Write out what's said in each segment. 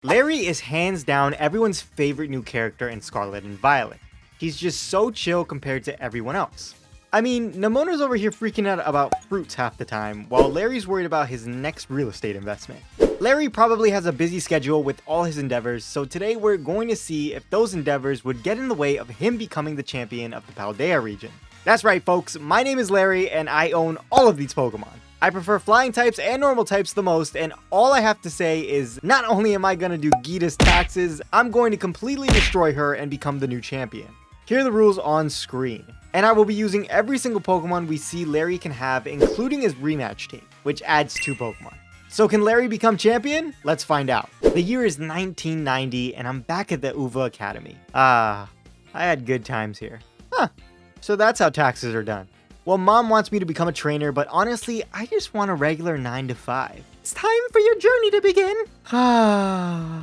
Larry is hands down everyone's favorite new character in Scarlet and Violet. He's just so chill compared to everyone else. I mean, Nemona's over here freaking out about fruits half the time, while Larry's worried about his next real estate investment. Larry probably has a busy schedule with all his endeavors, so today we're going to see if those endeavors would get in the way of him becoming the champion of the Paldea region. That's right folks, my name is Larry and I own all of these Pokemon. I prefer flying types and normal types the most, and all I have to say is not only am I gonna do Gita's taxes, I'm going to completely destroy her and become the new champion. Here are the rules on screen. And I will be using every single Pokemon we see Larry can have, including his rematch team, which adds 2 Pokemon. So can Larry become champion? Let's find out. The year is 1990 and I'm back at the Uva Academy. I had good times here. So that's how taxes are done. Well, mom wants me to become a trainer, but honestly, I just want a regular 9 to 5. It's time for your journey to begin.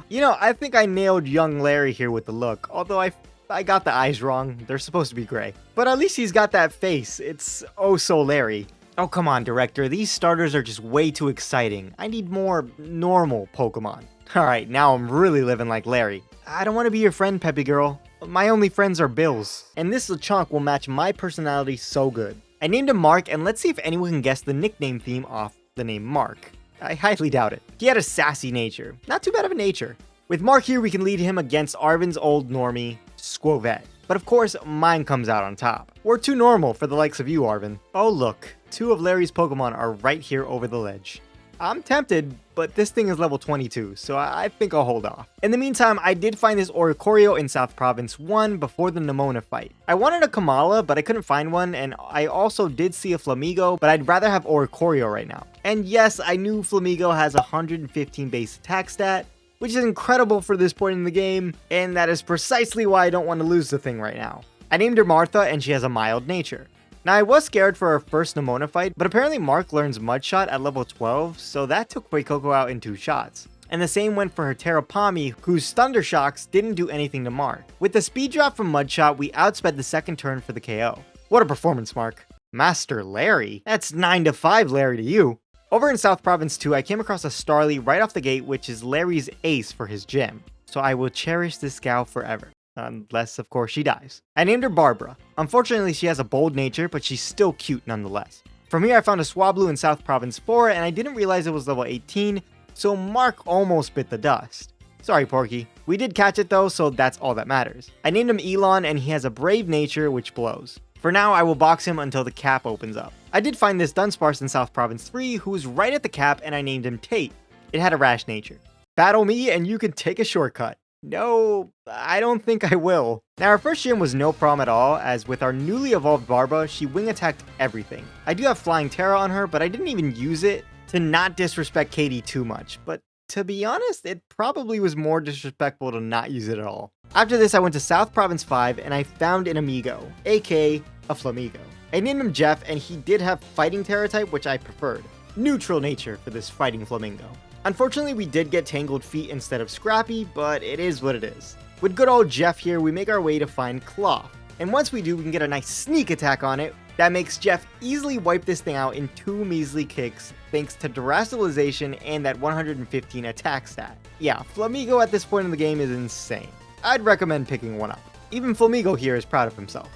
You know, I think I nailed young Larry here with the look, although I got the eyes wrong. They're supposed to be gray. But at least he's got that face. It's oh so Larry. Oh, come on, director. These starters are just way too exciting. I need more normal Pokemon. Alright, now I'm really living like Larry. I don't want to be your friend, Peppy girl. My only friends are Bills. And this Lechonk will match my personality so good. I named him Mark, and let's see if anyone can guess the nickname theme off the name Mark. I highly doubt it. He had a sassy nature. Not too bad of a nature. With Mark here, we can lead him against Arvin's old normie, Squovette. But of course, mine comes out on top. We're too normal for the likes of you, Arvin. Oh look, 2 of Larry's Pokemon are right here over the ledge. I'm tempted, but this thing is level 22, so I think I'll hold off. In the meantime, I did find this Oricorio in South Province 1 before the Nemona fight. I wanted a Kamala, but I couldn't find one, and I also did see a Flamigo, but I'd rather have Oricorio right now. And yes, I knew Flamigo has a 115 base attack stat, which is incredible for this point in the game, and that is precisely why I don't want to lose the thing right now. I named her Martha, and she has a mild nature. Now, I was scared for our first Nemona fight, but apparently Mark learns Mud Shot at level 12, so that took Fuecoco out in 2 shots. And the same went for her Terrapami, whose Thunder Shocks didn't do anything to Mark. With the speed drop from Mud Shot, we outsped the second turn for the KO. What a performance, Mark. Master Larry? That's 9 to 5 Larry to you. Over in South Province 2, I came across a Starly right off the gate, which is Larry's ace for his gym. So I will cherish this gal forever. Unless, of course, she dies. I named her Barbara. Unfortunately, she has a bold nature, but she's still cute nonetheless. From here, I found a Swablu in South Province 4, and I didn't realize it was level 18, so Mark almost bit the dust. Sorry, Porky. We did catch it though, so that's all that matters. I named him Elon, and he has a brave nature, which blows. For now, I will box him until the cap opens up. I did find this Dunsparce in South Province 3, who was right at the cap, and I named him Tate. It had a rash nature. Battle me, and you can take a shortcut. No, I don't think I will. Now, our first gym was no problem at all, as with our newly evolved Barba, she wing attacked everything. I do have Flying Terra on her, but I didn't even use it to not disrespect Katie too much. But to be honest, it probably was more disrespectful to not use it at all. After this, I went to South Province 5, and I found an Amigo, aka a Flamigo. I named him Jeff, and he did have Fighting Terra type, which I preferred. Neutral nature for this Fighting Flamingo. Unfortunately, we did get Tangled Feet instead of Scrappy, but it is what it is. With good old Jeff here, we make our way to find Cloth. And once we do, we can get a nice sneak attack on it that makes Jeff easily wipe this thing out in 2 measly kicks thanks to Terastallization and that 115 attack stat. Yeah, Flamigo at this point in the game is insane. I'd recommend picking one up. Even Flamigo here is proud of himself.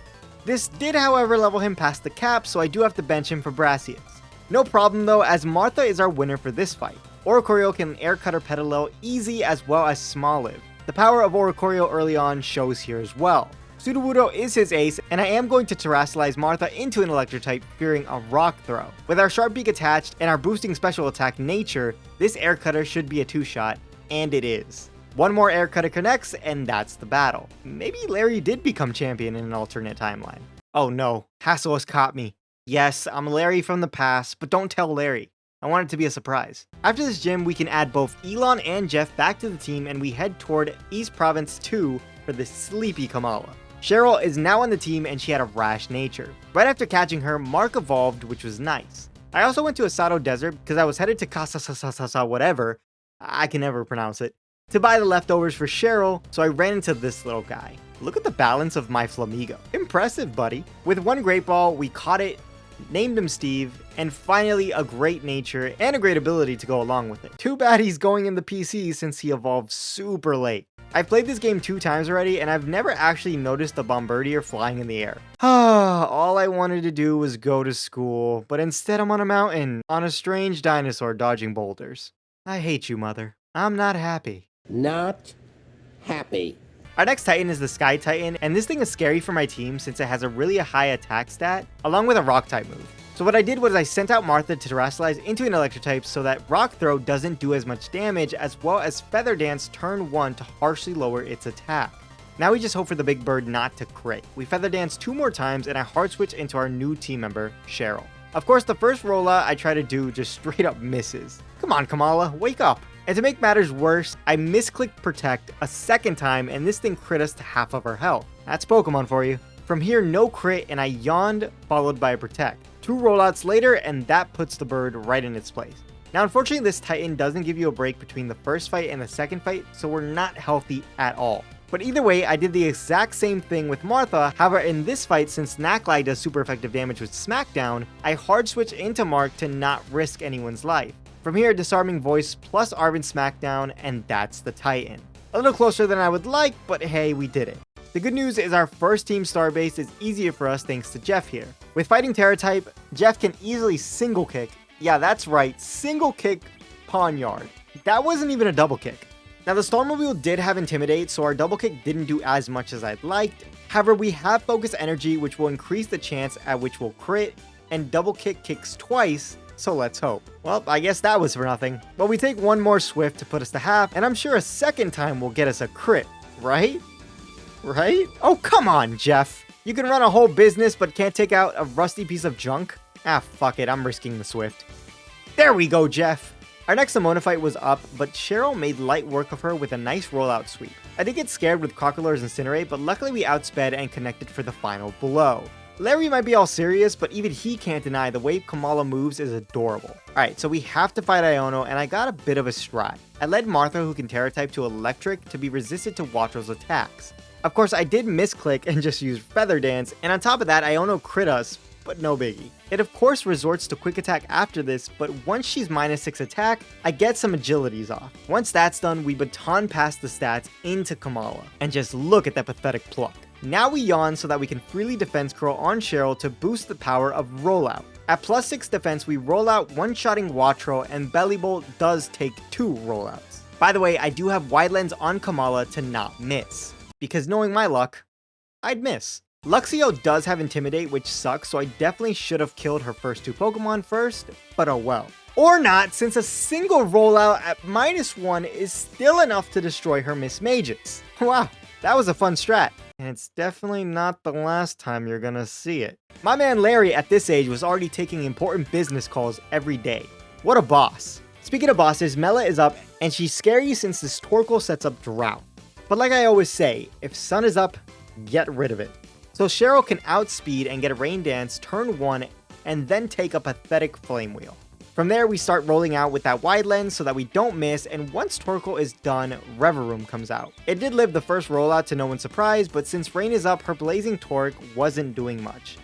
This did, however, level him past the cap, so I do have to bench him for Brassius. No problem though, as Martha is our winner for this fight. Oricorio can Air Cutter Petalil easy as well as Small Live. The power of Oricorio early on shows here as well. Sudowoodo is his ace, and I am going to Terrastallize Martha into an Electric type, fearing a Rock Throw. With our Sharp Beak attached and our boosting special attack nature, this Air Cutter should be a 2-shot, and it is. One more Air Cutter connects, and that's the battle. Maybe Larry did become champion in an alternate timeline. Oh no, Hassel has caught me. Yes, I'm Larry from the past, but don't tell Larry. I want it to be a surprise. After this gym, we can add both Elon and Jeff back to the team, and we head toward East Province 2 for the sleepy Kamala. Cheryl is now on the team, and she had a rash nature. Right after catching her, Mark evolved, which was nice. I also went to Asado Desert because I was headed to Casa whatever, I can never pronounce it, to buy the leftovers for Cheryl, so I ran into this little guy. Look at the balance of my Flamigo. Impressive, buddy. With one Great Ball, we caught it named him Steve, and finally a great nature and a great ability to go along with it. Too bad he's going in the PC since he evolved super late. I've played this game 2 times already, and I've never actually noticed the Bombardier flying in the air. All I wanted to do was go to school, but instead I'm on a mountain, on a strange dinosaur dodging boulders. I hate you, Mother. I'm not happy. Not happy. Our next Titan is the Sky Titan, and this thing is scary for my team since it has a really high attack stat, along with a rock type move. So what I did was I sent out Martha to terastallize into an electric type so that Rock Throw doesn't do as much damage, as well as Feather Dance turn 1 to harshly lower its attack. Now we just hope for the big bird not to crit. We Feather Dance 2 more times and I hard switch into our new team member, Cheryl. Of course, the first rollout I try to do just straight up misses. Come on, Kamala, wake up. And to make matters worse, I misclicked Protect a second time and this thing crit us to half of our health. That's Pokemon for you. From here, no crit and I yawned, followed by a Protect. 2 rollouts later and that puts the bird right in its place. Now unfortunately this Titan doesn't give you a break between the first fight and the second fight, so we're not healthy at all. But either way, I did the exact same thing with Martha. However, in this fight, since Knacklai does super effective damage with Smackdown, I hard switch into Mark to not risk anyone's life. From here, Disarming Voice plus Arven Smackdown, and that's the Titan. A little closer than I would like, but hey, we did it. The good news is our first team starbase is easier for us thanks to Jeff here. With Fighting Terra type, Jeff can easily single kick. Yeah, that's right, single kick Pawnyard. That wasn't even a double kick. Now the Starmobile did have Intimidate, so our double kick didn't do as much as I'd liked. However, we have Focus Energy, which will increase the chance at which we'll crit, and double kick kicks twice, so let's hope. Well, I guess that was for nothing. But we take one more Swift to put us to half, and I'm sure a second time will get us a crit, right? Right? Oh, come on, Jeff. You can run a whole business, but can't take out a rusty piece of junk? Ah, fuck it, I'm risking the Swift. There we go, Jeff. Our next Simona fight was up, but Cheryl made light work of her with a nice rollout sweep. I did get scared with Crocodile's Incinerate, but luckily we outsped and connected for the final blow. Larry might be all serious, but even he can't deny the way Kamala moves is adorable. Alright, so we have to fight Iono, and I got a bit of a strat. I led Martha, who can Terra type, to Electric to be resistant to Watro's attacks. Of course, I did misclick and just use Feather Dance, and on top of that, Iono crit us, but no biggie. It of course resorts to Quick Attack after this, but once she's -6 attack, I get some agilities off. Once that's done, we baton pass the stats into Kamala. And just look at that pathetic pluck. Now we yawn so that we can freely defense curl on Cheryl to boost the power of Rollout. At +6 defense, we roll out one-shotting Watro, and Belly Bolt does take 2 rollouts. By the way, I do have Wide Lens on Kamala to not miss, because knowing my luck, I'd miss. Luxio does have Intimidate, which sucks, so I definitely should have killed her first 2 Pokemon first, but oh well. Or not, since a single rollout at -1 is still enough to destroy her Miss Mages. Wow, that was a fun strat. And it's definitely not the last time you're gonna see it. My man Larry at this age was already taking important business calls every day. What a boss. Speaking of bosses, Mela is up, and she's scary since this Torkoal sets up Drought. But like I always say, if sun is up, get rid of it. So Cheryl can outspeed and get a Rain Dance turn 1 and then take a pathetic Flame Wheel. From there we start rolling out with that Wide Lens so that we don't miss, and once Torkoal is done, Reverum comes out. It did live the first rollout to no one's surprise, but since Rain is up, her Blazing Torque wasn't doing much.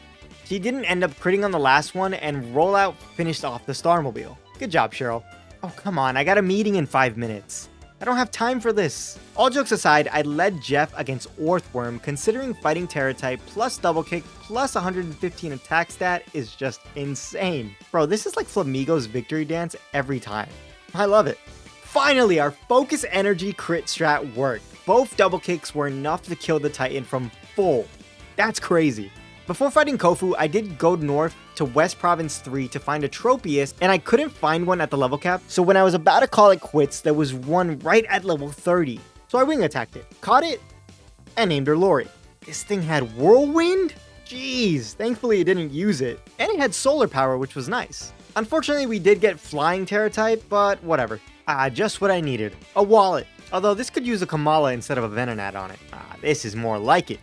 She didn't end up critting on the last one, and rollout finished off the Starmobile. Good job, Cheryl. Oh come on, I got a meeting in 5 minutes. I don't have time for this. All jokes aside, I led Jeff against Orthworm, considering Fighting Terra type plus double kick plus 115 attack stat is just insane. Bro, this is like Flamigo's victory dance every time. I love it. Finally, our focus energy crit strat worked. Both double kicks were enough to kill the Titan from full. That's crazy. Before fighting Kofu, I did go north to West Province 3 to find a Tropius, and I couldn't find one at the level cap, so when I was about to call it quits, there was one right at level 30. So I wing attacked it, caught it, and named her Lori. This thing had Whirlwind? Jeez, thankfully it didn't use it. And it had solar power, which was nice. Unfortunately, we did get Flying Terra type, but whatever. Just what I needed. A wallet. Although this could use a Kamala instead of a Venonat on it. This is more like it.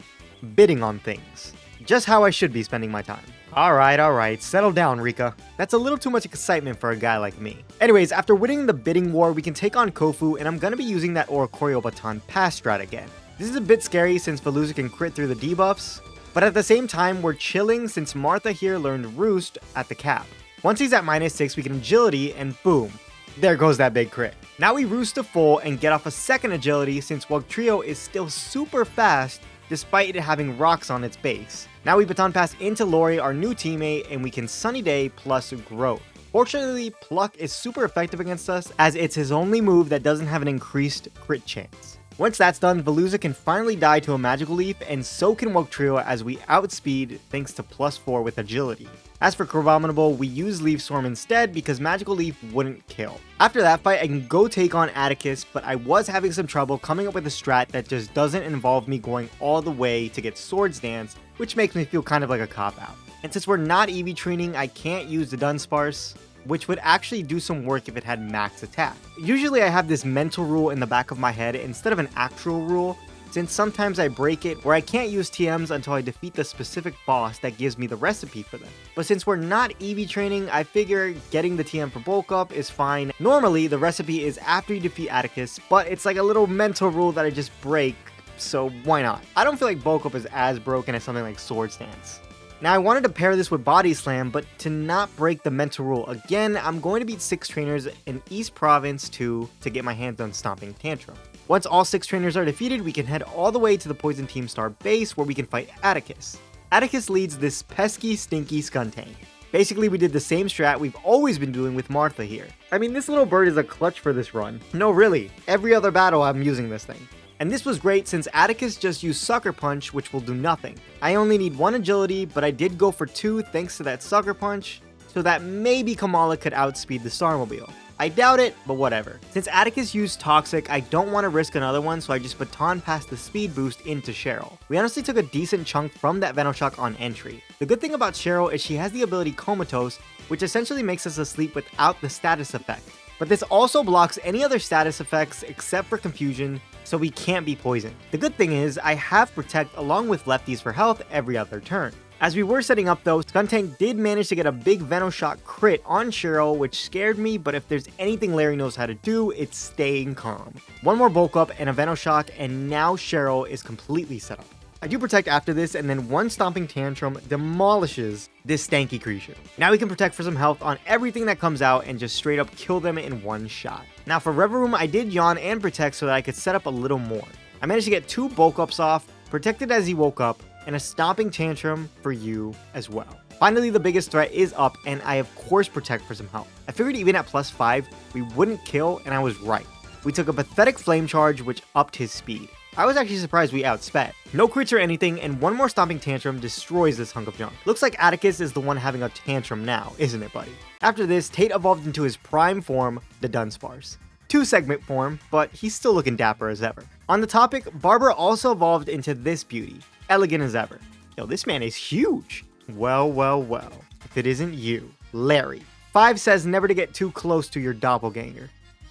Bidding on things. Just how I should be spending my time. Alright, settle down, Rika. That's a little too much excitement for a guy like me. Anyways, after winning the bidding war, we can take on Kofu, and I'm gonna be using that Oricorio Baton pass strat again. This is a bit scary since Veluza can crit through the debuffs, But at the same time, we're chilling since Martha here learned Roost at the cap. Once he's at -6, we can agility and boom, there goes that big crit. Now we Roost to full and get off a second agility since Wugtrio is still super fast despite it having rocks on its base. Now we baton pass into Lori, our new teammate, and we can Sunny Day plus Growth. Fortunately, Pluck is super effective against us as it's his only move that doesn't have an increased crit chance. Once that's done, Veluza can finally die to a Magical Leaf, and so can Wugtrio as we outspeed thanks to +4 with agility. As for Crabominable, we use Leaf Storm instead because Magical Leaf wouldn't kill. After that fight, I can go take on Atticus, but I was having some trouble coming up with a strat that just doesn't involve me going all the way to get Swords Dance, which makes me feel kind of like a cop-out. And since we're not EV training, I can't use the Dunsparce, which would actually do some work if it had max attack. Usually I have this mental rule in the back of my head instead of an actual rule, since sometimes I break it where I can't use TMs until I defeat the specific boss that gives me the recipe for them. But since we're not EV training, I figure getting the TM for bulk up is fine. Normally the recipe is after you defeat Atticus, but it's like a little mental rule that I just break, so why not? I don't feel like bulk up is as broken as something like Swords Dance. Now I wanted to pair this with Body Slam, but to not break the mental rule again, I'm going to beat 6 trainers in East Province 2 to get my hands on Stomping Tantrum. Once all 6 trainers are defeated, we can head all the way to the Poison Team Star base where we can fight Atticus. Atticus leads this pesky, stinky Skuntank. Basically, we did the same strat we've always been doing with Martha here. I mean, this little bird is a clutch for this run. No, really, every other battle I'm using this thing. And this was great since Atticus just used Sucker Punch, which will do nothing. I only need 1 agility, but I did go for 2 thanks to that Sucker Punch, so that maybe Kamala could outspeed the Starmobile. I doubt it, but whatever. Since Atticus used Toxic, I don't want to risk another one, so I just baton passed the speed boost into Cheryl. We honestly took a decent chunk from that Venoshock on entry. The good thing about Cheryl is she has the ability Comatose, which essentially makes us asleep without the status effect. But this also blocks any other status effects except for Confusion, so we can't be poisoned. The good thing is, I have Protect along with Lefties for health every other turn. As we were setting up though, Skuntank did manage to get a big Venoshock crit on Cheryl, which scared me, but if there's anything Larry knows how to do, it's staying calm. 1 more bulk up and a Venoshock, and now Cheryl is completely set up. I do Protect after this, and then 1 Stomping Tantrum demolishes this stanky creature. Now we can Protect for some health on everything that comes out and just straight up kill them in 1 shot. Now for Reverum, I did Yawn and Protect so that I could set up a little more. I managed to get 2 bulk ups off, Protected as he woke up, and a Stomping Tantrum for you as well. Finally, the biggest threat is up, and I of course Protect for some health. I figured even at +5, we wouldn't kill, and I was right. We took a pathetic Flame Charge, which upped his speed. I was actually surprised we outsped. No crits or anything, and 1 more Stomping Tantrum destroys this hunk of junk. Looks like Atticus is the one having a tantrum now, isn't it, buddy? After this, Tate evolved into his prime form, the Dunsparce. 2-segment form, but he's still looking dapper as ever. On the topic, Barbara also evolved into this beauty, elegant as ever. Yo, this man is huge. Well, well, well. If it isn't you, Larry. 5 says never to get too close to your doppelganger.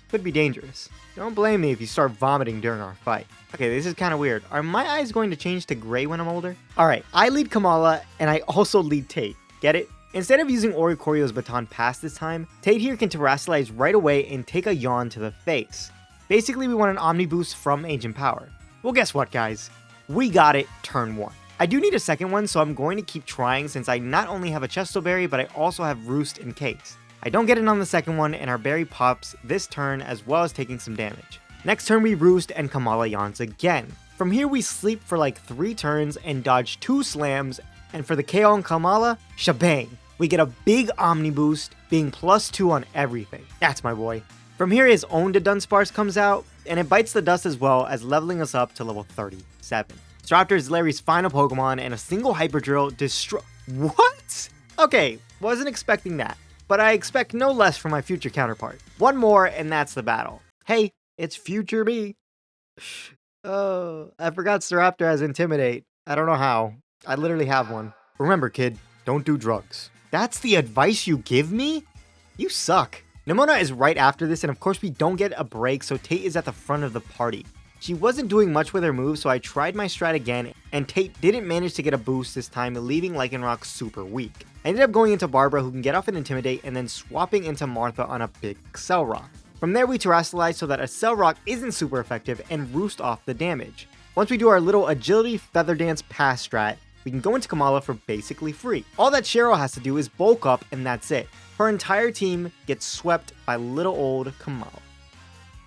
Could be dangerous. Don't blame me if you start vomiting during our fight. Okay, this is kind of weird. Are my eyes going to change to gray when I'm older? Alright, I lead Kamala, and I also lead Tate. Get it? Instead of using Oricorio's baton pass this time, Tate here can Terrasilize right away and take a yawn to the face. Basically, we want an Omni Boost from Ancient Power. Well, guess what, guys? We got it turn 1. I do need a second one, so I'm going to keep trying since I not only have a Chesto Berry, but I also have Roost in case. I don't get it on the second one, and our berry pops this turn as well as taking some damage. Next turn we Roost and Kamala yawns again. From here we sleep for like 3 turns and dodge 2 slams, and for the KO on Kamala, shabang! We get a big Omni Boost, being +2 on everything. That's my boy. From here his own Dunsparce comes out, and it bites the dust as well as leveling us up to level 37. Staraptor is Larry's final Pokemon, and a single Hyper Drill What? Okay, wasn't expecting that, but I expect no less from my future counterpart. 1 more, and that's the battle. Hey, it's future me. Oh, I forgot Staraptor has Intimidate. I don't know how. I literally have one. Remember, kid, don't do drugs. That's the advice you give me? You suck. Nimona is right after this, and of course we don't get a break, so Tate is at the front of the party. She wasn't doing much with her moves, so I tried my strat again, and Tate didn't manage to get a boost this time, leaving Lycanroc super weak. I ended up going into Barbara, who can get off an Intimidate, and then swapping into Martha on a big Cell Rock. From there we Terrasilize so that a Cell Rock isn't super effective and Roost off the damage. Once we do our little Agility Feather Dance pass strat, we can go into Kamala for basically free. All that Cheryl has to do is bulk up and that's it. Her entire team gets swept by little old Kamala.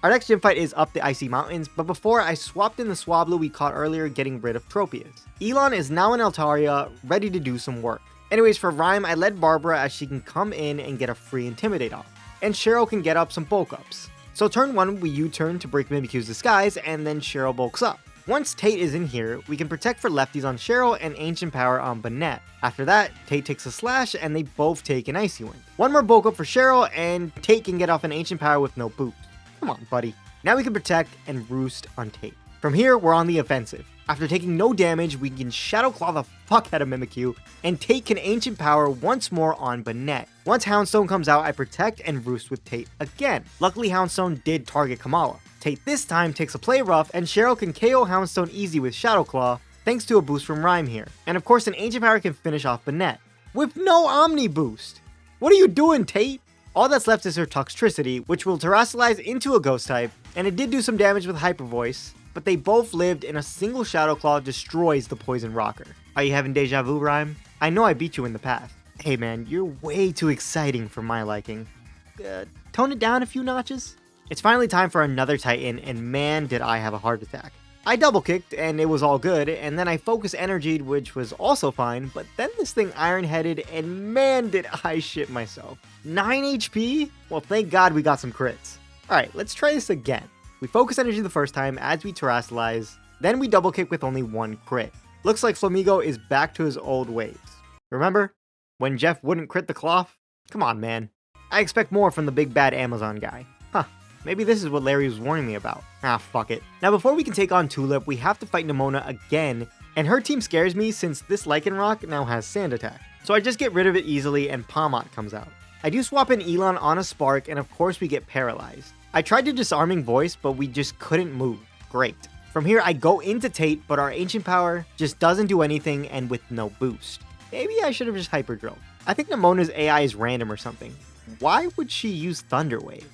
Our next gym fight is up the Icy Mountains, but before I swapped in the Swablu we caught earlier getting rid of Tropius. Elon is now in Altaria, ready to do some work. Anyways, for Rhyme, I led Barbara as she can come in and get a free Intimidate off, and Cheryl can get up some bulk ups. So turn 1, we U-turn to break Mimikyu's disguise, and then Cheryl bulks up. Once Tate is in here, we can protect for lefties on Cheryl and Ancient Power on Banette. After that, Tate takes a slash and they both take an Icy Wind. One more bulk up for Cheryl and Tate can get off an Ancient Power with no boost. Come on, buddy. Now we can protect and roost on Tate. From here, we're on the offensive. After taking no damage, we can Shadow Claw the fuck out of Mimikyu, and Tate can Ancient Power once more on Banette. Once Houndstone comes out, I protect and roost with Tate again. Luckily, Houndstone did target Kamala. Tate this time takes a play rough, and Cheryl can KO Houndstone easy with Shadow Claw, thanks to a boost from Rhyme here. And of course, an Ancient Power can finish off Banette, with no Omni boost. What are you doing, Tate? All that's left is her Toxtricity, which will Terrasilize into a Ghost type, and it did do some damage with Hyper Voice, but they both lived and a single Shadow Claw destroys the Poison Rocker. Are you having deja vu, Rhyme? I know I beat you in the past. Hey man, you're way too exciting for my liking. Tone it down a few notches? It's finally time for another Titan, and man did I have a heart attack. I double kicked and it was all good, and then I focus energied, which was also fine, but then this thing iron headed and man did I shit myself. 9 HP? Well, thank God we got some crits. Alright, let's try this again. We focus energy the first time as we Terrasilize, then we double kick with only 1 crit. Looks like Flamigo is back to his old ways. Remember when Jeff wouldn't crit the cloth? Come on, man. I expect more from the big bad Amazon guy. Huh, maybe this is what Larry was warning me about. Ah, fuck it. Now before we can take on Tulip, we have to fight Nemona again, and her team scares me since this Lycanroc now has Sand Attack. So I just get rid of it easily and Palmot comes out. I do swap in Elon on a Spark, and of course we get paralyzed. I tried to Disarming Voice, but we just couldn't move. Great. From here, I go into Tate, but our Ancient Power just doesn't do anything and with no boost. Maybe I should have just Hyper Drilled. I think Nemona's AI is random or something. Why would she use Thunder Wave?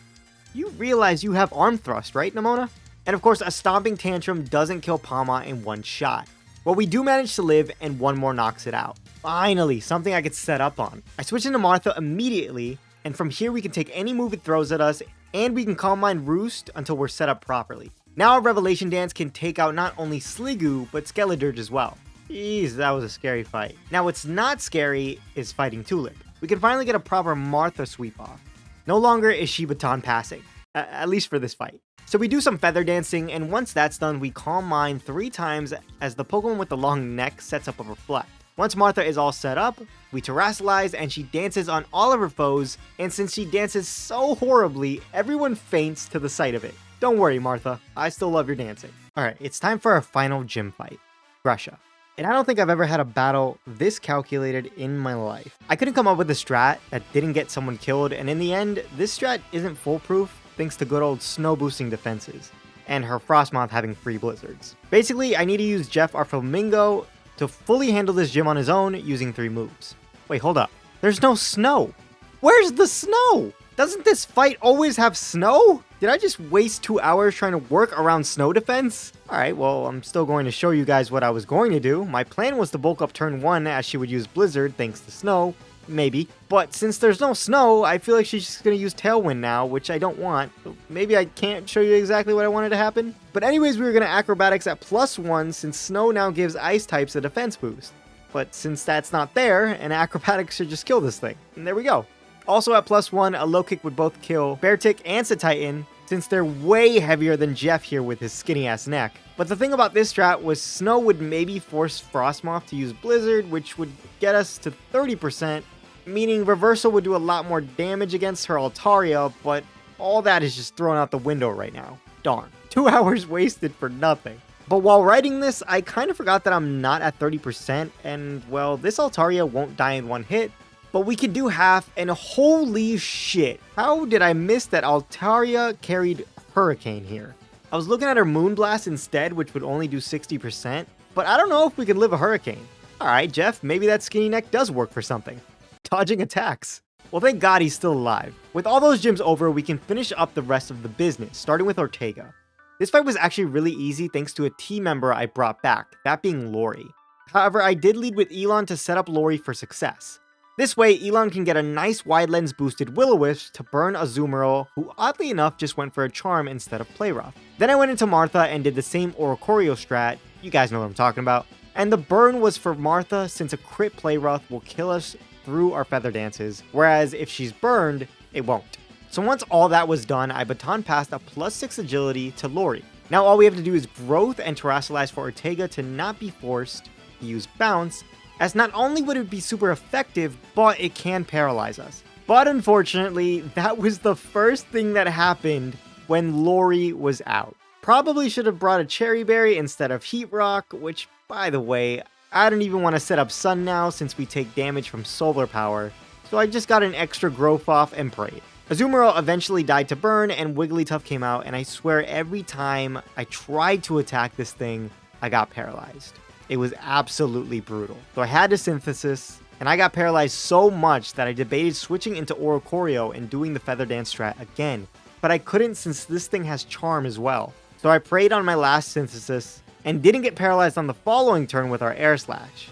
You realize you have Arm Thrust, right, Nemona? And of course, a Stomping Tantrum doesn't kill Palma in one shot. Well, we do manage to live, and one more knocks it out. Finally, something I could set up on. I switch into Martha immediately, and from here we can take any move it throws at us, and we can Calm Mind Roost until we're set up properly. Now our Revelation Dance can take out not only Sliggoo, but Skeledirge as well. Jeez, that was a scary fight. Now what's not scary is fighting Tulip. We can finally get a proper Martha sweep off. No longer is she baton passing, at least for this fight. So we do some Feather Dancing, and once that's done, we Calm Mind 3 times as the Pokemon with the long neck sets up a Reflect. Once Martha is all set up, we Terrasilize and she dances on all of her foes, and since she dances so horribly, everyone faints to the sight of it. Don't worry, Martha, I still love your dancing. Alright, it's time for our final gym fight, Gresha. And I don't think I've ever had a battle this calculated in my life. I couldn't come up with a strat that didn't get someone killed, and in the end, this strat isn't foolproof thanks to good old snow boosting defenses, and her Frostmoth having free blizzards. Basically, I need to use Jeff our Flamingo to fully handle this gym on his own using 3 moves. Wait, hold up. There's no snow. Where's the snow? Doesn't this fight always have snow? Did I just waste 2 hours trying to work around snow defense? Alright, well, I'm still going to show you guys what I was going to do. My plan was to bulk up turn 1 as she would use Blizzard thanks to snow. Maybe. But since there's no snow, I feel like she's just going to use Tailwind now, which I don't want. So maybe I can't show you exactly what I wanted to happen. But anyways, we were going to Acrobatics at +1 since snow now gives Ice types a defense boost. But since that's not there, an Acrobatics should just kill this thing. And there we go. Also at +1, a low kick would both kill Beartic and Satitan, since they're way heavier than Jeff here with his skinny ass neck. But the thing about this strat was Snow would maybe force Frostmoth to use Blizzard, which would get us to 30%, meaning Reversal would do a lot more damage against her Altaria, but all that is just thrown out the window right now. Darn. 2 hours wasted for nothing. But while writing this, I kind of forgot that I'm not at 30%, and well, this Altaria won't die in one hit, but we could do half, and holy shit, how did I miss that Altaria carried Hurricane here? I was looking at her Moonblast instead, which would only do 60%, but I don't know if we could live a Hurricane. Alright, Jeff, maybe that skinny neck does work for something. Dodging attacks. Well, thank God he's still alive. With all those gyms over, we can finish up the rest of the business, starting with Ortega. This fight was actually really easy thanks to a team member I brought back, that being Lori. However, I did lead with Elon to set up Lori for success. This way, Elon can get a nice wide lens boosted Will-O-Wisp to burn Azumarill, who oddly enough just went for a charm instead of Play Rough. Then I went into Martha and did the same Oricorio strat, you guys know what I'm talking about, and the burn was for Martha since a crit Play Rough will kill us through our Feather Dances, whereas if she's burned, it won't. So once all that was done, I baton passed a +6 agility to Lori. Now all we have to do is growth and Terrasilize for Ortega to not be forced to use bounce, as not only would it be super effective, but it can paralyze us. But unfortunately, that was the first thing that happened when Lori was out. Probably should have brought a Cherry Berry instead of Heat Rock, which, by the way, I don't even want to set up Sun now since we take damage from solar power, so I just got an extra growth off and prayed. Azumarill eventually died to burn and Wigglytuff came out, and I swear every time I tried to attack this thing, I got paralyzed. It was absolutely brutal. So I had to Synthesis, and I got paralyzed so much that I debated switching into Oricorio and doing the Feather Dance strat again, but I couldn't since this thing has Charm as well. So I prayed on my last Synthesis, and didn't get paralyzed on the following turn with our Air Slash.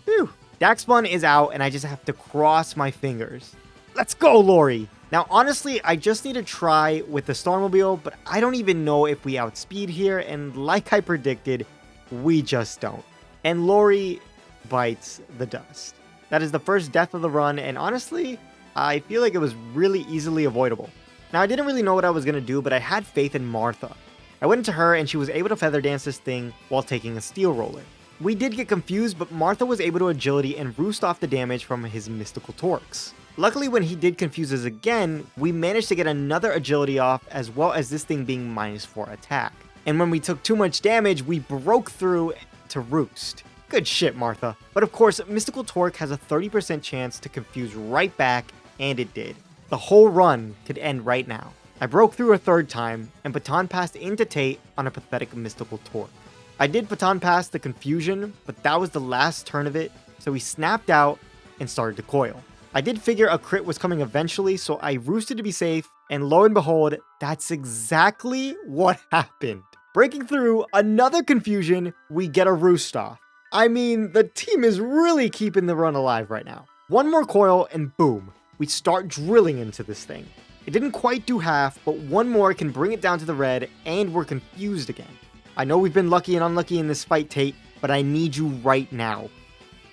Phew. Darkspawn is out, and I just have to cross my fingers. Let's go, Lori! Now, honestly, I just need to try with the Starmobile, but I don't even know if we outspeed here, and like I predicted, we just don't. And Lori bites the dust. That is the first death of the run, and honestly, I feel like it was really easily avoidable. Now, I didn't really know what I was going to do, but I had faith in Martha. I went into her, and she was able to Feather Dance this thing while taking a Steel Roller. We did get confused, but Martha was able to Agility and roost off the damage from his Mystical Torques. Luckily, when he did confuse us again, we managed to get another Agility off, as well as this thing being -4 attack. And when we took too much damage, we broke through to Roost. Good shit, Martha. But of course, Mystical Torque has a 30% chance to confuse right back, and it did. The whole run could end right now. I broke through a third time, and baton passed into Tate on a pathetic Mystical Torque. I did baton pass the confusion, but that was the last turn of it, so he snapped out and started to coil. I did figure a crit was coming eventually, so I roosted to be safe, and lo and behold, that's exactly what happened. Breaking through another confusion, we get a roost off. I mean, the team is really keeping the run alive right now. One more coil and boom, we start drilling into this thing. It didn't quite do half, but one more can bring it down to the red, and we're confused again. I know we've been lucky and unlucky in this fight, Tate, but I need you right now.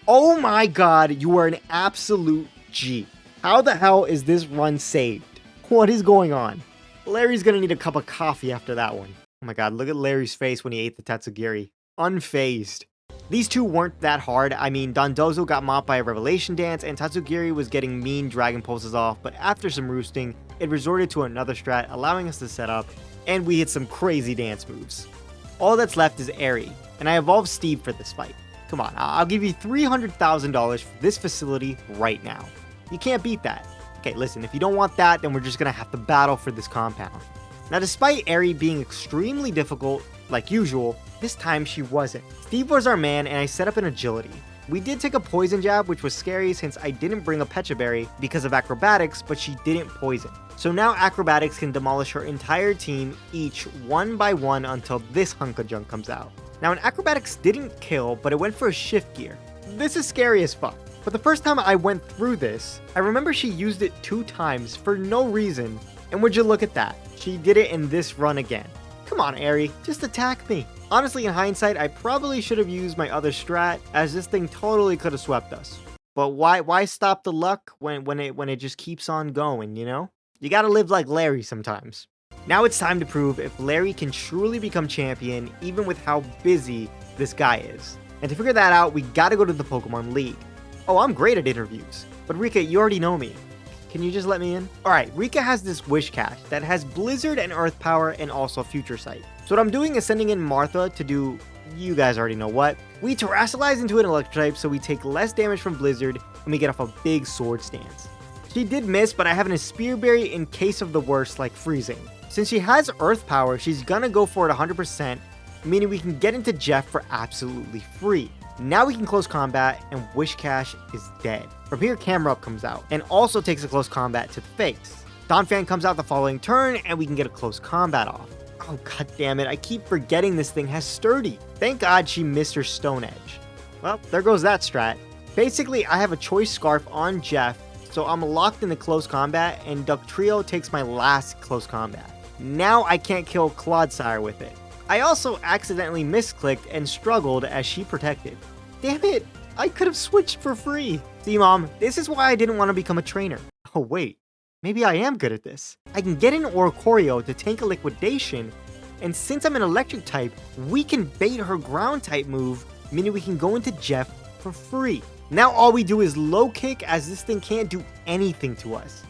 Oh my god, you are an absolute G. How the hell is this run saved? What is going on? Larry's gonna need a cup of coffee after that one. Oh my god, look at Larry's face when he ate the Tatsugiri. Unfazed. These two weren't that hard. I mean, Dondozo got mopped by a Revelation Dance, and Tatsugiri was getting mean Dragon Pulses off, but after some roosting, it resorted to another strat, allowing us to set up, and we hit some crazy dance moves. All that's left is Airy, and I evolved Steve for this fight. Come on, I'll give you $300,000 for this facility right now. You can't beat that. Okay, listen, if you don't want that, then we're just gonna have to battle for this compound. Now, despite Airy being extremely difficult, like usual, this time she wasn't. Steve was our man, and I set up an Agility. We did take a Poison Jab, which was scary since I didn't bring a Pecha Berry because of Acrobatics, but she didn't poison. So now Acrobatics can demolish her entire team, each one by one until this hunk of junk comes out. Now, an Acrobatics didn't kill, but it went for a Shift Gear. This is scary as fuck. But the first time I went through this, I remember she used it 2 times for no reason, and would you look at that? She did it in this run again. Come on, Airy, just attack me. Honestly, in hindsight, I probably should have used my other strat, as this thing totally could have swept us. But why stop the luck when it just keeps on going, you know? You gotta live like Larry sometimes. Now it's time to prove if Larry can truly become champion, even with how busy this guy is. And to figure that out, we gotta go to the Pokemon League. Oh, I'm great at interviews. But Rika, you already know me. Can you just let me in? Alright, Rika has this Wish Cache that has Blizzard and Earth Power and also Future Sight. So what I'm doing is sending in Martha to do, you guys already know what. We Terrasilize into an Electrotype so we take less damage from Blizzard and we get off a big Sword Stance. She did miss, but I have an Spear Berry in case of the worst, like freezing. Since she has Earth Power, she's gonna go for it 100%, meaning we can get into Jeff for absolutely free. Now we can close combat, and Wish Cache is dead. From here, Camera Up comes out, and also takes a close combat to the face. Donphan comes out the following turn, and we can get a close combat off. Oh god damn it, I keep forgetting this thing has Sturdy. Thank god she missed her Stone Edge. Well, there goes that strat. Basically, I have a choice scarf on Jeff, so I'm locked in the close combat, and Ductrio takes my last close combat. Now I can't kill Clodsire with it. I also accidentally misclicked and struggled as she protected. Damn it, I could have switched for free. See, Mom, this is why I didn't want to become a trainer. Oh wait, maybe I am good at this. I can get an Oricorio to tank a liquidation, and since I'm an electric type, we can bait her ground type move, meaning we can go into Jeff for free. Now all we do is low kick, as this thing can't do anything to us.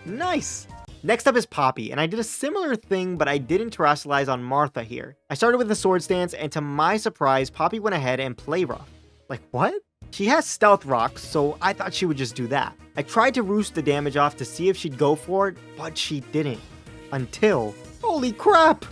Nice! Next up is Poppy, and I did a similar thing, but I didn't terrestrialize on Martha here. I started with a sword stance, and to my surprise, Poppy went ahead and play rough. Like, what? She has stealth rocks, so I thought she would just do that. I tried to roost the damage off to see if she'd go for it, but she didn't. Until, holy crap!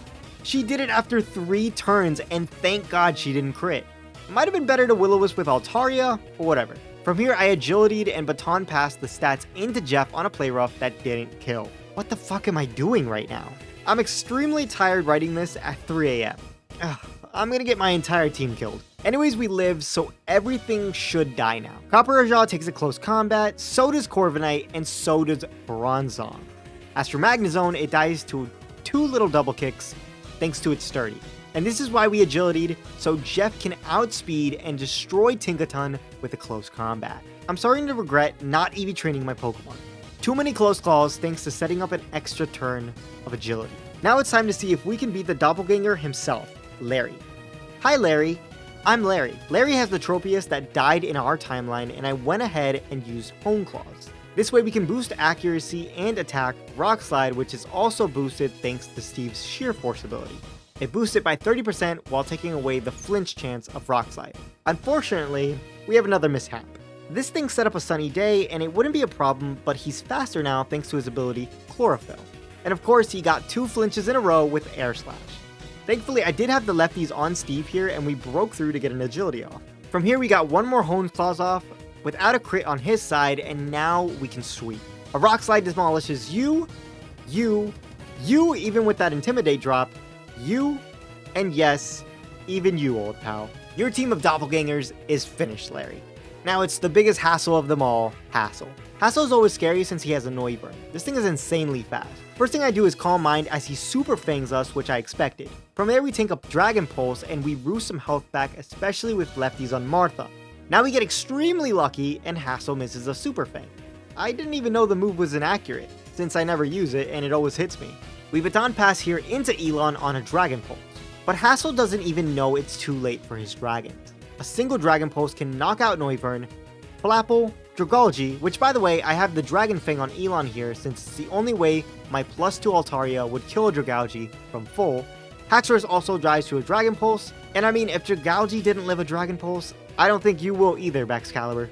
She did it after 3 turns, and thank God she didn't crit. Might have been better to Will-O-Wisp with Altaria, or whatever. From here, I agility'd and baton passed the stats into Jeff on a play rough that didn't kill. What the fuck am I doing right now? I'm extremely tired writing this at 3 AM. I'm gonna get my entire team killed. Anyways, we live, so everything should die now. Copper Ajah takes a close combat, so does Corviknight, and so does Bronzong. As for Magnezone, it dies to 2 little double kicks, thanks to its sturdy. And this is why we agility'd, so Jeff can outspeed and destroy Tinkaton with a close combat. I'm starting to regret not EV training my Pokemon. Too many close calls thanks to setting up an extra turn of agility. Now it's time to see if we can beat the doppelganger himself, Larry. Hi Larry, I'm Larry. Larry has the Tropius that died in our timeline, and I went ahead and used Hone Claws. This way we can boost accuracy and attack Rock Slide, which is also boosted thanks to Steve's Sheer Force ability. It boosts it by 30% while taking away the flinch chance of Rock Slide. Unfortunately, we have another mishap. This thing set up a sunny day, and it wouldn't be a problem, but he's faster now thanks to his ability Chlorophyll. And of course, he got 2 flinches in a row with Air Slash. Thankfully, I did have the lefties on Steve here, and we broke through to get an agility off. From here, we got 1 more Hone Claws off, without a crit on his side, and now we can sweep. A Rock Slide demolishes you, even with that Intimidate drop, you, and yes, even you, old pal. Your team of doppelgangers is finished, Larry. Now it's the biggest hassle of them all, Hassel. Hassel is always scary since he has a Noivern. This thing is insanely fast. First thing I do is Calm Mind as he super fangs us, which I expected. From there we tank up Dragon Pulse and we roost some health back, especially with lefties on Martha. Now we get extremely lucky and Hassel misses a super fang. I didn't even know the move was inaccurate, since I never use it and it always hits me. We baton pass here into Elon on a Dragon Pulse, but Hassel doesn't even know it's too late for his dragons. A single Dragon Pulse can knock out Noivern, Flapple, Dragalge, which by the way, I have the Dragon Fang on Elon here since it's the only way my +2 Altaria would kill a Dragalge from full. Haxorus also dies to a Dragon Pulse, and I mean, if Dragalge didn't live a Dragon Pulse, I don't think you will either, Baxcalibur.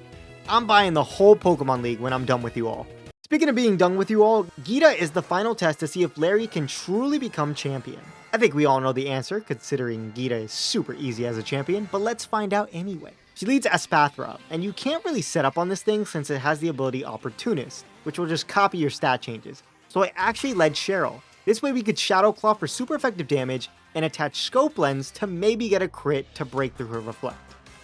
I'm buying the whole Pokemon League when I'm done with you all. Speaking of being done with you all, Geeta is the final test to see if Larry can truly become champion. I think we all know the answer, considering Geeta is super easy as a champion, but let's find out anyway. She leads Espathra, and you can't really set up on this thing since it has the ability Opportunist, which will just copy your stat changes. So I actually led Cheryl. This way we could Shadow Claw for super effective damage, and attach Scope Lens to maybe get a crit to break through her Reflect.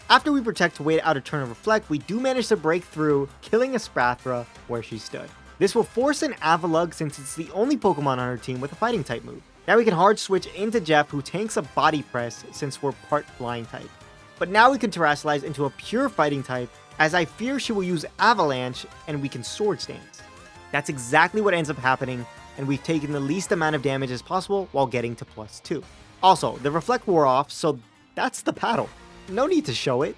After we protect to wait out a turn of Reflect, we do manage to break through, killing Espathra where she stood. This will force an Avalugg since it's the only Pokemon on her team with a fighting type move. Now we can hard switch into Jeff, who tanks a Body Press since we're part Flying type. But now we can Terrasilize into a pure fighting type, as I fear she will use Avalanche and we can Sword Stance. That's exactly what ends up happening, and we've taken the least amount of damage as possible while getting to +2. Also, the Reflect wore off, so that's the battle. No need to show it.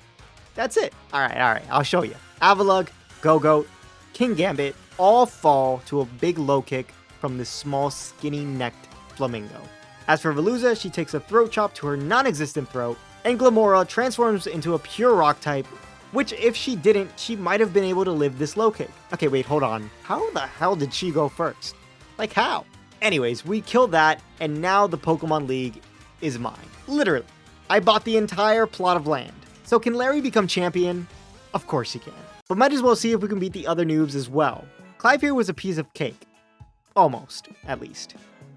That's it. Alright, I'll show you. Avalugg, Go-Goat, King Gambit all fall to a big low kick from this small skinny-necked Flamingo. As for Veluza, she takes a Throat Chop to her non-existent throat, and Glamora transforms into a pure rock type, which if she didn't, she might have been able to live this low kick. Okay, wait, hold on. How the hell did she go first? Like how? Anyways, we killed that, and now the Pokemon League is mine. Literally. I bought the entire plot of land. So can Larry become champion? Of course he can. But might as well see if we can beat the other noobs as well. Clive here was a piece of cake. Almost, at least.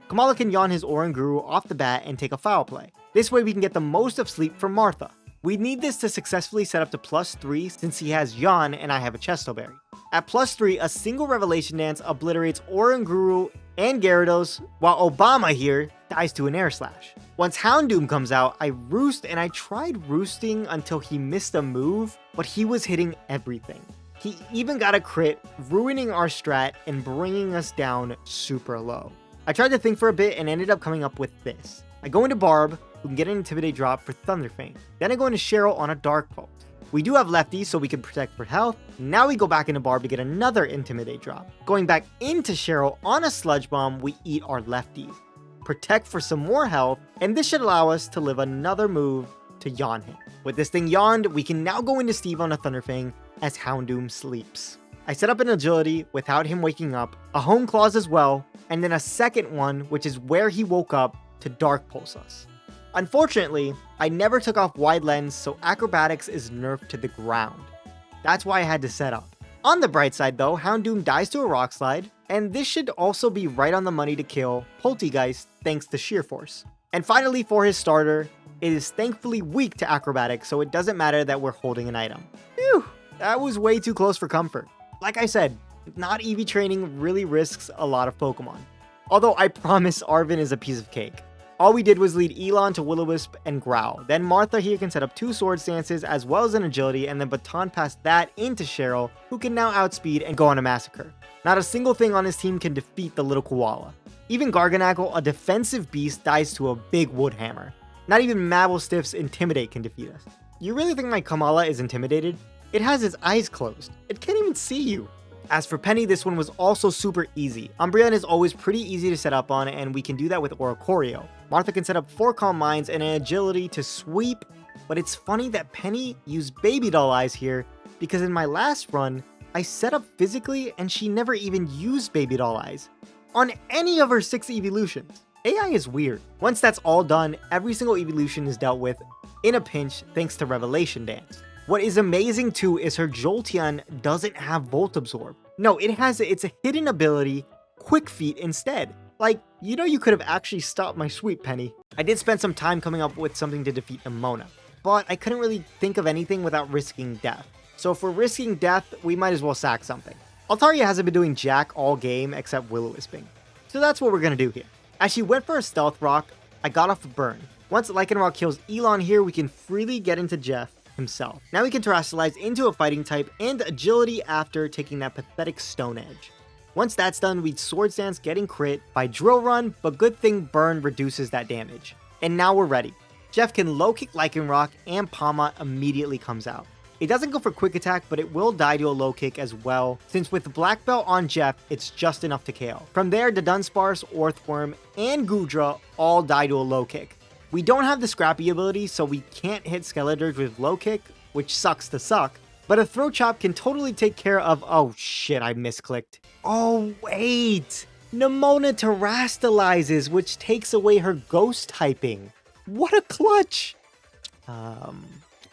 Kamala can yawn his Oranguru off the bat and take a foul play. This way we can get the most of sleep from Martha. We need this to successfully set up to +3 since he has Yawn and I have a Chesto Berry. At +3, a single Revelation Dance obliterates Oranguru and Gyarados, while Obama here dies to an Air Slash. Once Houndoom comes out, I roost, and I tried roosting until he missed a move, but he was hitting everything. He even got a crit, ruining our strat and bringing us down super low. I tried to think for a bit and ended up coming up with this. I go into Barb, who can get an Intimidate drop for Thunder Fang. Then I go into Cheryl on a Dark Pulse. We do have lefties, so we can protect for health. Now we go back into Barb to get another Intimidate drop. Going back into Cheryl on a Sludge Bomb, we eat our lefties. Protect for some more health, and this should allow us to live another move to yawn him. With this thing yawned, we can now go into Steve on a Thunder Fang as Houndoom sleeps. I set up an agility without him waking up, a Hone Claws as well, and then a second one, which is where he woke up, to Dark Pulse us. Unfortunately, I never took off Wide Lens, so Acrobatics is nerfed to the ground. That's why I had to set up. On the bright side though, Houndoom dies to a Rock Slide, and this should also be right on the money to kill Poltegeist thanks to Sheer Force. And finally, for his starter, it is thankfully weak to Acrobatics, so it doesn't matter that we're holding an item. Phew, that was way too close for comfort. Like I said, not EV training really risks a lot of Pokemon. Although I promise Arven is a piece of cake. All we did was lead Elon to Will-O-Wisp and Growl. Then Martha here can set up 2 Sword Stances as well as an Agility, and then baton pass that into Cheryl, who can now outspeed and go on a Massacre. Not a single thing on his team can defeat the little koala. Even Garganacl, a defensive beast, dies to a big Wood Hammer. Not even Mabelstiff's Intimidate can defeat us. You really think my Kamala is intimidated? It has its eyes closed. It can't even see you. As for Penny, this one was also super easy. Umbreon is always pretty easy to set up on, and we can do that with Oricorio. Martha can set up 4 Calm Minds and an Agility to sweep, but it's funny that Penny used Baby Doll Eyes here, because in my last run, I set up physically and she never even used Baby Doll Eyes on any of her 6 evolutions. AI is weird. Once that's all done, every single evolution is dealt with in a pinch thanks to Revelation Dance. What is amazing too is her Jolteon doesn't have Volt Absorb. No, it has its hidden ability, Quick Feet, instead. Like, you know you could have actually stopped my sweep, Penny. I did spend some time coming up with something to defeat Nemona, but I couldn't really think of anything without risking death. So if we're risking death, we might as well sack something. Altaria hasn't been doing jack all game except Will-O-Wisping. So that's what we're gonna do here. As she went for a Stealth Rock, I got off a burn. Once Lycanroc kills Elon here, we can freely get into Jeff himself. Now we can Terastallize into a fighting type and Agility after taking that pathetic Stone Edge. Once that's done, we'd Sword Stance getting crit by Drill Run, but good thing Burn reduces that damage. And now we're ready. Jeff can low kick Lycanroc and Palma immediately comes out. It doesn't go for quick attack, but it will die to a low kick as well, since with Black Belt on Jeff, it's just enough to KO. From there, the Dunsparce, Orthworm, and Goodra all die to a low kick. We don't have the Scrappy ability, so we can't hit Skeledirge with low kick, which sucks to suck, but a Throat Chop can totally take care of— oh shit, I misclicked. Oh wait! Nemona Terastallizes, which takes away her Ghost typing. What a clutch!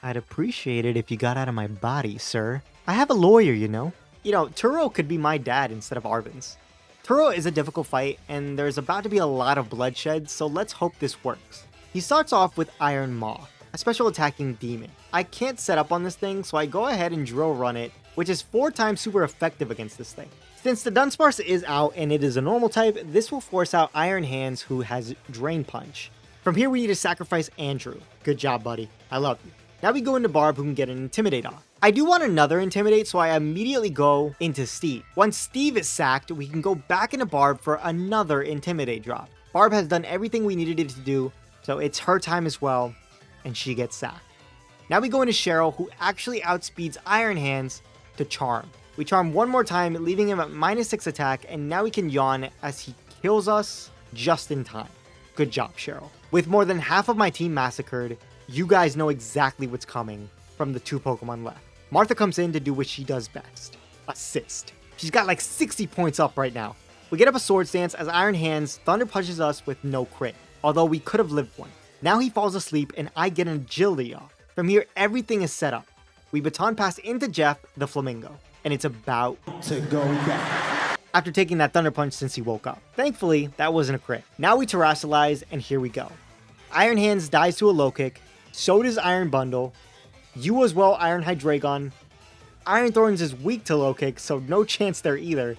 I'd appreciate it if you got out of my body, sir. I have a lawyer, you know. You know, Turo could be my dad instead of Arven's. Turo is a difficult fight, and there's about to be a lot of bloodshed, so let's hope this works. He starts off with Iron Moth, a special attacking demon. I can't set up on this thing, so I go ahead and Drill Run it, which is 4 times super effective against this thing. Since the Dunsparce is out and it is a normal type, this will force out Iron Hands, who has Drain Punch. From here we need to sacrifice Andrew. Good job, buddy. I love you. Now we go into Barb, who can get an Intimidate off. I do want another Intimidate, so I immediately go into Steve. Once Steve is sacked, we can go back into Barb for another Intimidate drop. Barb has done everything we needed it to do, so it's her time as well, and she gets sacked. Now we go into Cheryl, who actually outspeeds Iron Hands to Charm. We Charm one more time, leaving him at -6 attack, and now we can Yawn as he kills us just in time. Good job, Cheryl. With more than half of my team massacred, you guys know exactly what's coming from the 2 Pokemon left. Martha comes in to do what she does best: assist. She's got like 60 points up right now. We get up a Sword Stance as Iron Hands Thunder Punches us with no crit, although we could have lived one. Now he falls asleep and I get an Agility off. From here, everything is set up. We Baton Pass into Jeff, the Flamingo, and it's about to go down after taking that Thunder Punch since he woke up. Thankfully, that wasn't a crit. Now we Terastallize, and here we go. Iron Hands dies to a low kick, So does Iron Bundle. You as well, Iron Hydreigon. Iron Thorns is weak to low kick, so no chance there either.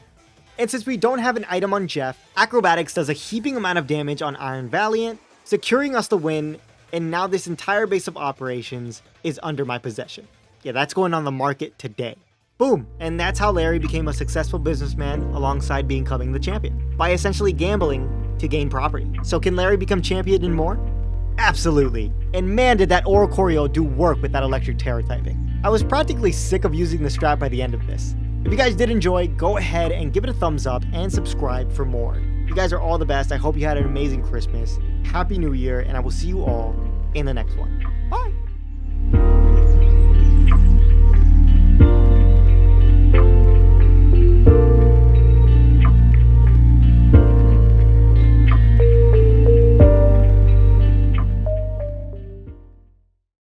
And since we don't have an item on Jeff, Acrobatics does a heaping amount of damage on Iron Valiant, securing us the win, and now this entire base of operations is under my possession. Yeah, that's going on the market today. Boom! And that's how Larry became a successful businessman alongside becoming the champion, by essentially gambling to gain property. So can Larry become champion and more? Absolutely. And man, did that Oricorio do work with that electric terror typing. I was practically sick of using the strat by the end of this. If you guys did enjoy, go ahead and give it a thumbs up and subscribe for more. You guys are all the best. I hope you had an amazing Christmas. Happy New Year, and I will see you all in the next one. Bye!